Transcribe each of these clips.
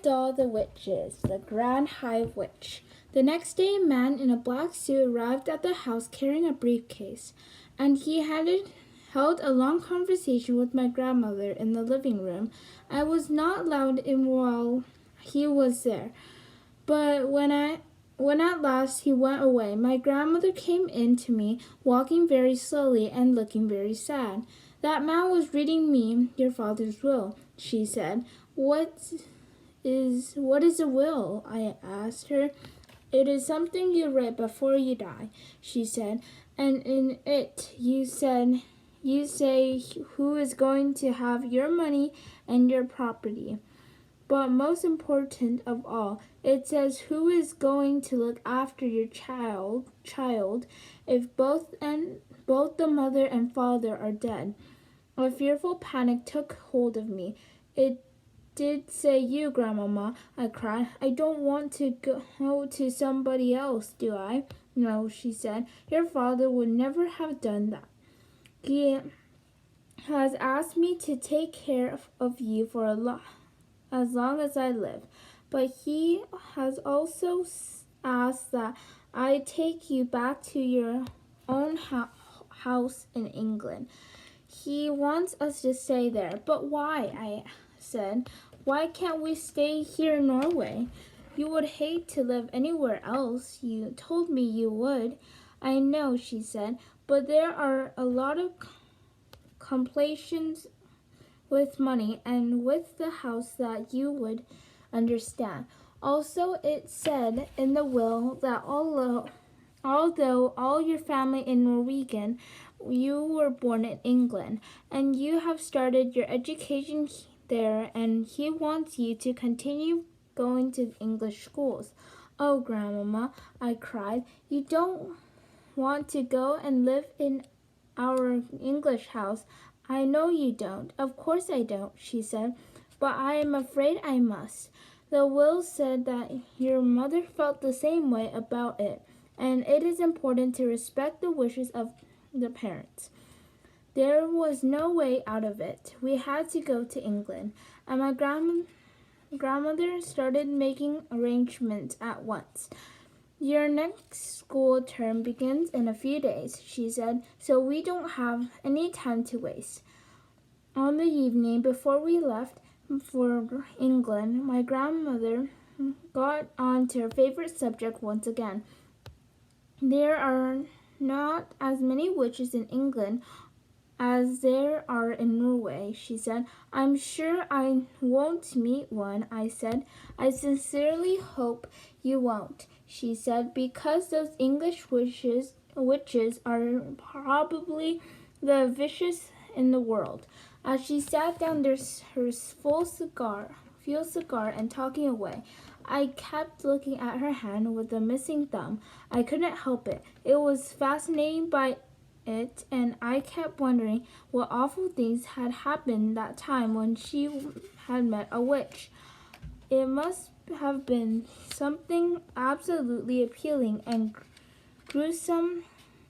DahlThe Witches, the Grand Hive Witch. The next day, a man in a black suit arrived at the house carrying a briefcase, and he held a long conversation with my grandmother in the living room. I was not allowed in while he was there, but when at last he went away, my grandmother came in to me, walking very slowly and looking very sad. That man was reading me your father's will, she said. What is a will? I asked her. It is something you write before you die, she said, and in it you say who is going to have your money and your property. But most important of all, it says who is going to look after your child if both the mother and father are dead. A fearful panic took hold of me. It did say you, Grandmama, I cried. I don't want to go to somebody else, do I? No, she said. Your father would never have done that. He has asked me to take care of you for as long as I live, but he has also asked that I take you back to your own house in England. He wants us to stay there. But why? I said. Why can't we stay here in Norway? You would hate to live anywhere else. You told me you would. I know, she said, but there are a lot of complications with money and with the house that you would understand. Also, it said in the will that although all your family in Norwegian, you were born in England, and you have started your education there, and he wants you to continue going to English schools. Oh, Grandmama, I cried, you don't want to go and live in our English house. I know you don't. Of course I don't, she said, but I am afraid I must. The will said that your mother felt the same way about it, and it is important to respect the wishes of the parents. There was no way out of it. We had to go to England, and my grandmother started making arrangements at once. Your next school term begins in a few days, she said, so we don't have any time to waste. On the evening before we left for England, my grandmother got on to her favorite subject once again. There are not as many witches in England as there are in Norway, she said. I'm sure I won't meet one, I said. I sincerely hope you won't, she said, because those English witches are probably the vicious in the world. As she sat down there, her full cigar and talking away, I kept looking at her hand with the missing thumb. I couldn't help it. It was fascinating by it, and I kept wondering what awful things had happened that time when she had met a witch. It must have been something absolutely appealing and gruesome,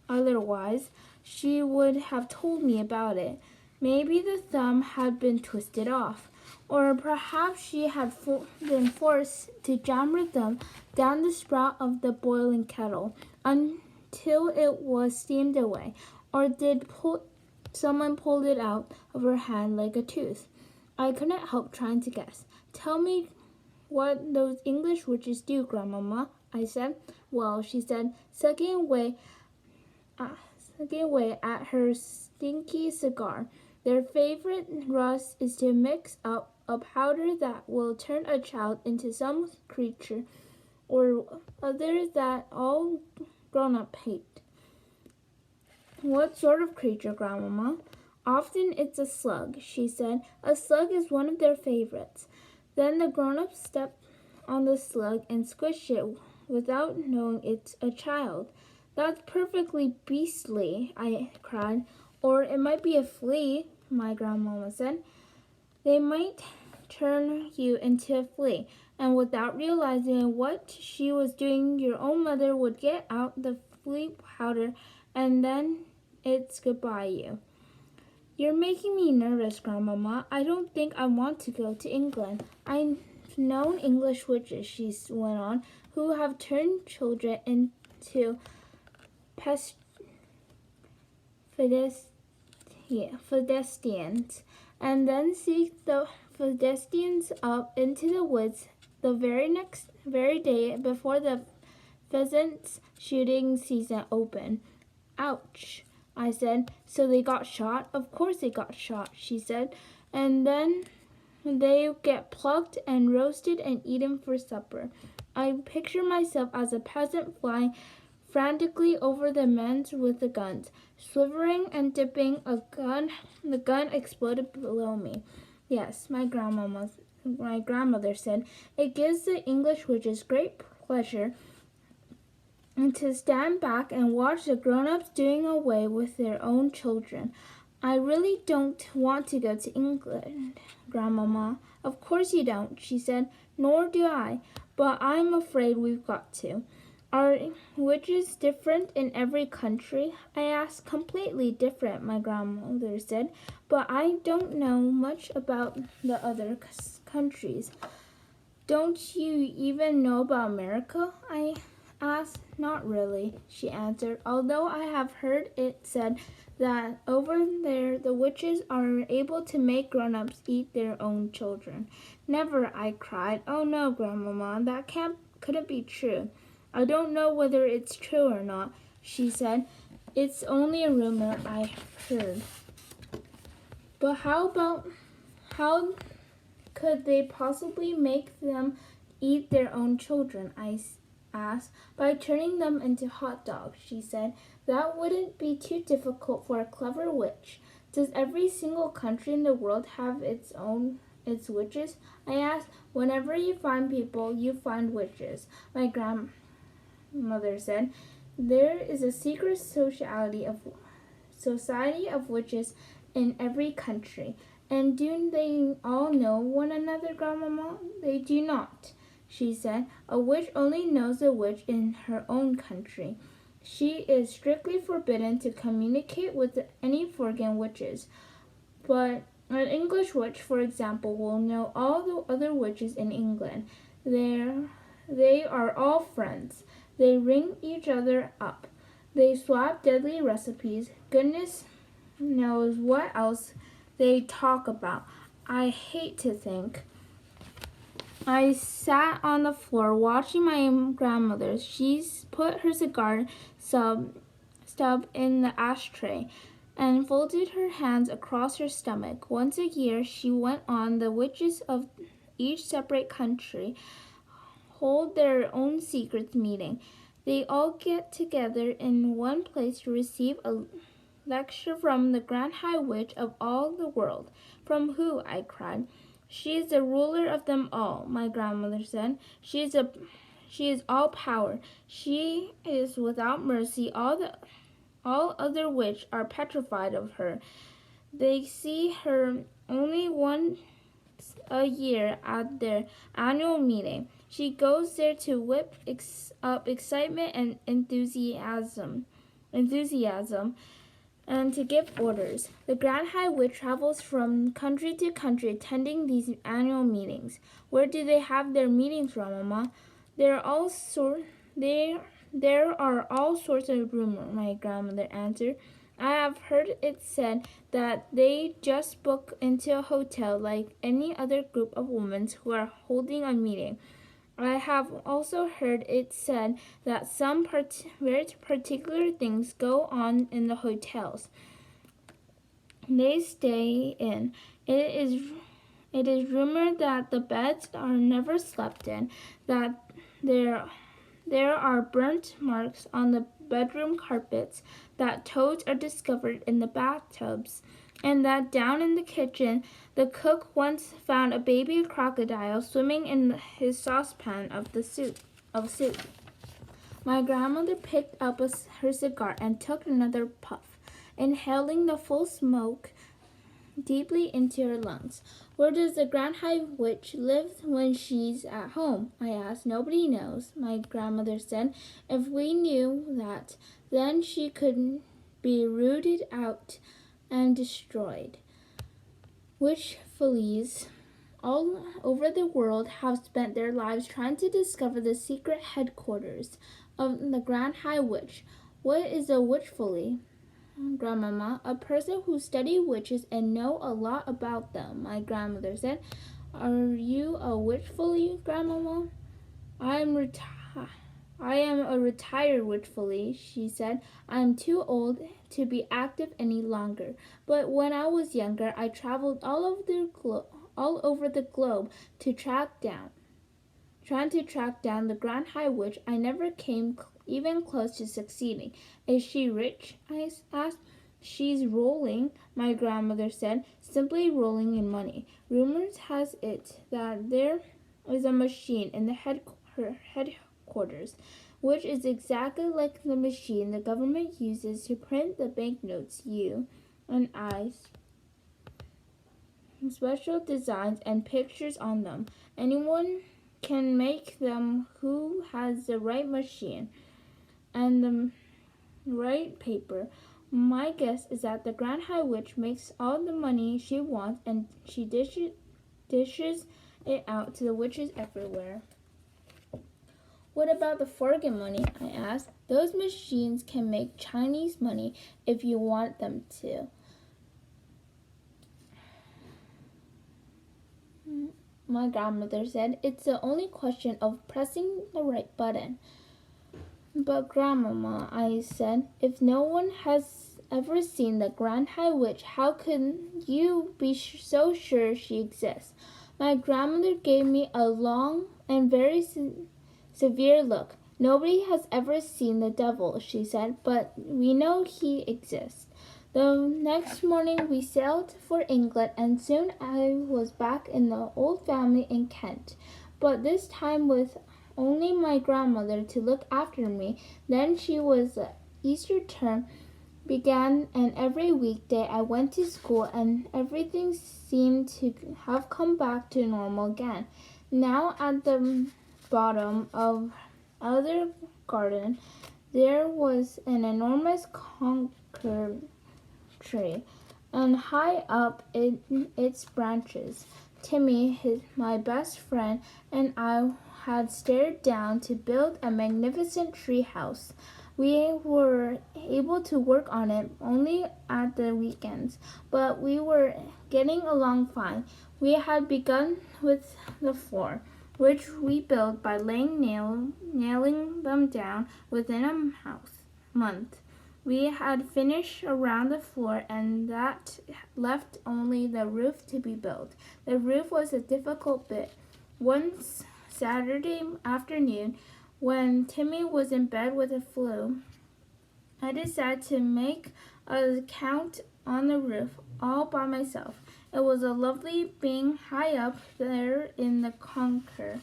otherwise she would have told me about it. Maybe the thumb had been twisted off, or perhaps she had been forced to jam her thumb down the spout of the boiling kettle until it was steamed away, or did someone pull it out of her hand like a tooth. I couldn't help trying to guess. Tell me what those English witches do, Grandmama, I said. Well, she said, sucking away at her stinky cigar. Their favorite rust is to mix up a powder that will turn a child into some creature or other that all grown-up hate. What sort of creature, Grandmama? Often it's a slug, she said. A slug is one of their favorites. Then the grown-ups step on the slug and squish it without knowing it's a child. That's perfectly beastly, I cried. Or it might be a flea, my grandmama said. They might turn you into a flea, and without realizing what she was doing, your own mother would get out the flea powder, and then it's goodbye you. You're making me nervous, Grandmama. I don't think I want to go to England. I known English witches, she went on, who have turned children into pedestrians, and then seek the pedestrians up into the woods the very day before the pheasant shooting season opened. Ouch, I said. So they got shot? Of course they got shot, she said. And then they get plucked and roasted and eaten for supper. I picture myself as a peasant flying frantically over the men with the guns, slivering and dipping a gun. The gun exploded below me. Yes, my grandmother said, it gives the English witches great pleasure and to stand back and watch the grown-ups doing away with their own children. I really don't want to go to England, Grandmama. Of course you don't, she said. Nor do I, but I'm afraid we've got to. Are witches different in every country? I asked. Completely different, my grandmother said, but I don't know much about the other countries. Don't you even know about America? I asked. Not really, she answered, although I have heard it said that over there the witches are able to make grown-ups eat their own children. Never, I cried. Oh no, Grandmama, that couldn't be true. I don't know whether it's true or not, she said. It's only a rumor I heard. But how could they possibly make them eat their own children? I asked. By turning them into hot dogs, she said. That wouldn't be too difficult for a clever witch. Does every single country in the world have its witches? I asked. Whenever you find people, you find witches, my grandmother said. There is a secret society of witches in every country. And do they all know one another, Grandmama? They do not, she said. A witch only knows a witch in her own country. She is strictly forbidden to communicate with any foreign witches. But an English witch, for example, will know all the other witches in England. They are all friends. They ring each other up. They swap deadly recipes. Goodness knows what else they talk about. I hate to think. I sat on the floor watching my grandmother. She's put her cigar stub in the ashtray and folded her hands across her stomach. Once a year, she went on, the witches of each separate country hold their own secret meeting. They all get together in one place to receive a lecture from the Grand High Witch of all the world. From who? I cried. She is the ruler of them all, my grandmother said. She is all power. She is without mercy. All other witches are petrified of her. They see her only once a year at their annual meeting. She goes there to whip up excitement and enthusiasm and to give orders. The Grand High Witch travels from country to country attending these annual meetings. Where do they have their meetings from, Mama? There are all sorts of rumors, my grandmother answered. I have heard it said that they just book into a hotel like any other group of women who are holding a meeting. I have also heard it said that some very particular things go on in the hotels they stay in. It is rumored that the beds are never slept in, that there are burnt marks on the bedroom carpets, that toads are discovered in the bathtubs, and that down in the kitchen, the cook once found a baby crocodile swimming in his saucepan of soup. My grandmother picked up her cigar and took another puff, inhaling the full smoke deeply into her lungs. Where does the Grand High Witch live when she's at home? I asked. Nobody knows, my grandmother said. If we knew that, then she could be rooted out and destroyed. Witch fleas all over the world have spent their lives trying to discover the secret headquarters of the Grand High Witch. What is a witchfully? Grandmama, a person who study witches and know a lot about them, my grandmother said. Are you a witchfully, Grandmama? I am a retired witchfully, she said. I am too old to be active any longer. But when I was younger, I traveled all over the globe to trying to track down the Grand High Witch. I never came even close to succeeding. Is she rich? I asked. She's rolling, my grandmother said, simply rolling in money. Rumors has it that there is a machine in her headquarters, which is exactly like the machine the government uses to print the banknotes you and I special designs and pictures on them. Anyone can make them who has the right machine and the right paper. My guess is that the Grand High Witch makes all the money she wants and she dishes it out to the witches everywhere. What about the fortune money? I asked. Those machines can make Chinese money if you want them to. My grandmother said, it's the only question of pressing the right button. But Grandmama, I said, if no one has ever seen the Grand High Witch, how can you be so sure she exists? My grandmother gave me a long and very severe look. Nobody has ever seen the devil, she said, but we know he exists. The next morning we sailed for England, and soon I was back in the old family in Kent, but this time with only my grandmother to look after me. Then Easter term began, and every weekday I went to school, and everything seemed to have come back to normal again. Now at the bottom of other garden there was an enormous conker tree, and high up in its branches Timmy, my best friend, and I had stared down to build a magnificent tree house. We were able to work on it only at the weekends, but we were getting along fine. We had begun with the floor, which we built by nailing them down within a month. We had finished around the floor, and that left only the roof to be built. The roof was a difficult bit. Once Saturday afternoon, when Timmy was in bed with the flu, I decided to make a count on the roof all by myself. It was a lovely being high up there in the conker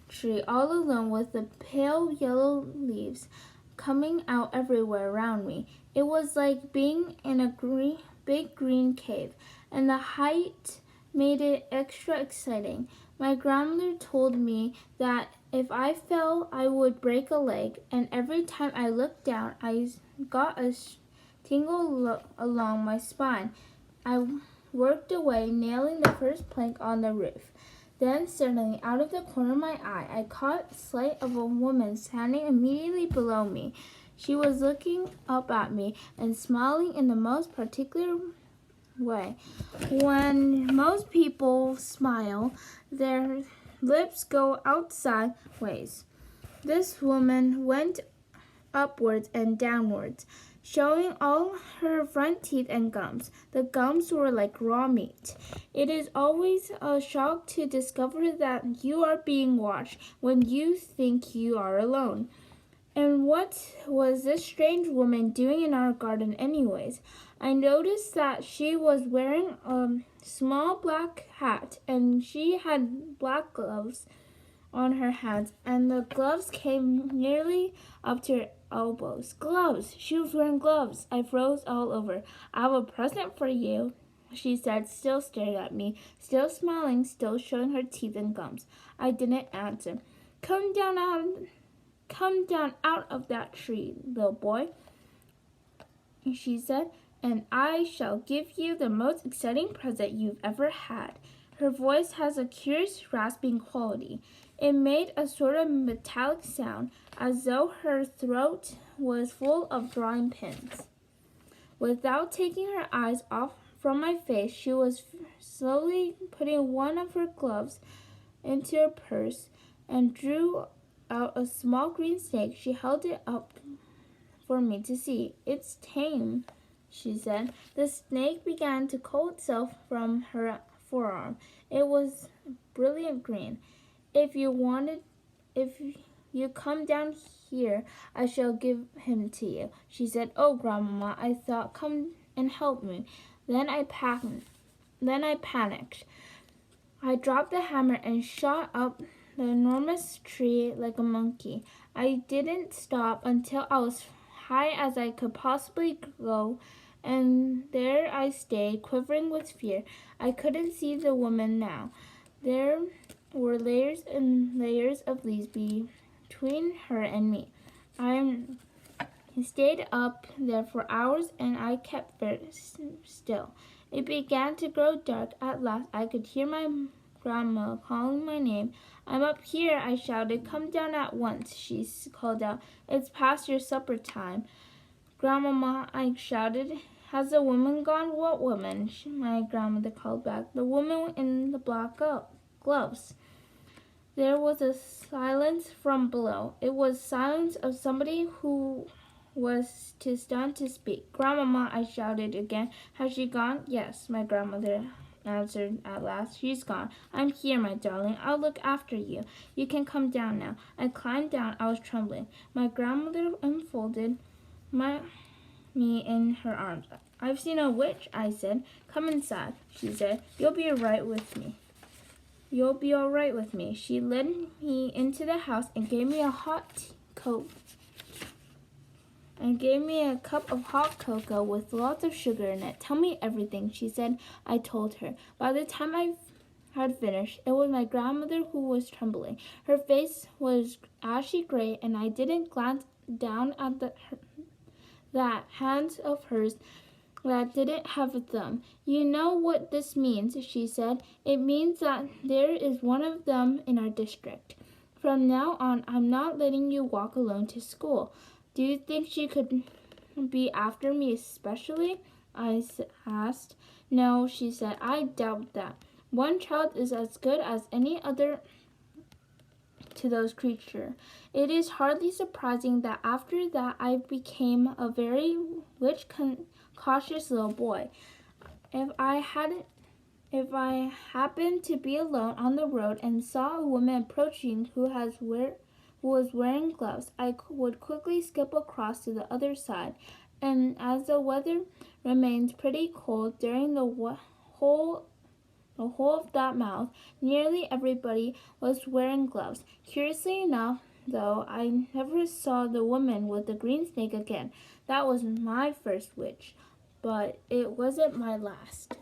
tree, all alone with the pale yellow leaves coming out everywhere around me. It was like being in a big green cave, and the height made it extra exciting. My grandmother told me that if I fell, I would break a leg, and every time I looked down, I got a tingle along my spine. I worked away, nailing the first plank on the roof. Then suddenly, out of the corner of my eye, I caught sight of a woman standing immediately below me. She was looking up at me and smiling in the most particular way. When most people smile, their lips go out sideways. This woman went upwards and downwards, showing all her front teeth and gums. The gums were like raw meat. It is always a shock to discover that you are being watched when you think you are alone. And what was this strange woman doing in our garden anyways? I noticed that she was wearing a small black hat, and she had black gloves on her hands, and the gloves came nearly up to her elbows. Gloves! She was wearing gloves. I froze all over. I have a present for you, she said, still staring at me, still smiling, still showing her teeth and gums. I didn't answer. Come down out of that tree, little boy, she said, and I shall give you the most exciting present you've ever had. Her voice has a curious rasping quality. It made a sort of metallic sound, as though her throat was full of drawing pins. Without taking her eyes off from my face, she was slowly putting one of her gloves into her purse and drew out a small green snake. She held it up for me to see. "It's tame," she said. The snake began to coil itself from her forearm. It was brilliant green. If you come down here, I shall give him to you," she said. "Oh, Grandmama," I thought, "come and help me." Then I panicked. I dropped the hammer and shot up the enormous tree like a monkey. I didn't stop until I was high as I could possibly go, and there I stayed, quivering with fear. I couldn't see the woman now. There were layers and layers of leaves between her and me. I stayed up there for hours, and I kept very still. It began to grow dark. At last I could hear my grandma calling my name. "I'm up here," I shouted. "Come down at once," she called out. "It's past your supper time." "Grandmama," I shouted, "has the woman gone?" "What woman?" my grandmother called back. "The woman in the black gloves." There was a silence from below. It was silence of somebody who was too stunned to speak. "Grandmama," I shouted again, "has she gone?" "Yes," my grandmother answered at last. "She's gone. I'm here, my darling. I'll look after you. You can come down now." I climbed down. I was trembling. My grandmother enfolded me in her arms. "I've seen a witch," I said. "Come inside," she said. "You'll be all right with me." She led me into the house and gave me a cup of hot cocoa with lots of sugar in it. "Tell me everything," she said. I told her. By the time I had finished, it was my grandmother who was trembling. Her face was ashy gray, and I didn't glance down at that hand of hers that didn't have a thumb. "You know what this means," she said. "It means that there is one of them in our district. From now on, I'm not letting you walk alone to school." "Do you think she could be after me especially?" I asked. "No," she said. "I doubt that. One child is as good as any other to those creatures. It is hardly surprising that after that I became a very cautious little boy. If I happened to be alone on the road and saw a woman approaching who was wearing gloves, I would quickly skip across to the other side. And as the weather remained pretty cold during the whole of that month, nearly everybody was wearing gloves. Curiously enough, though, I never saw the woman with the green snake again. That was my first witch, but it wasn't my last.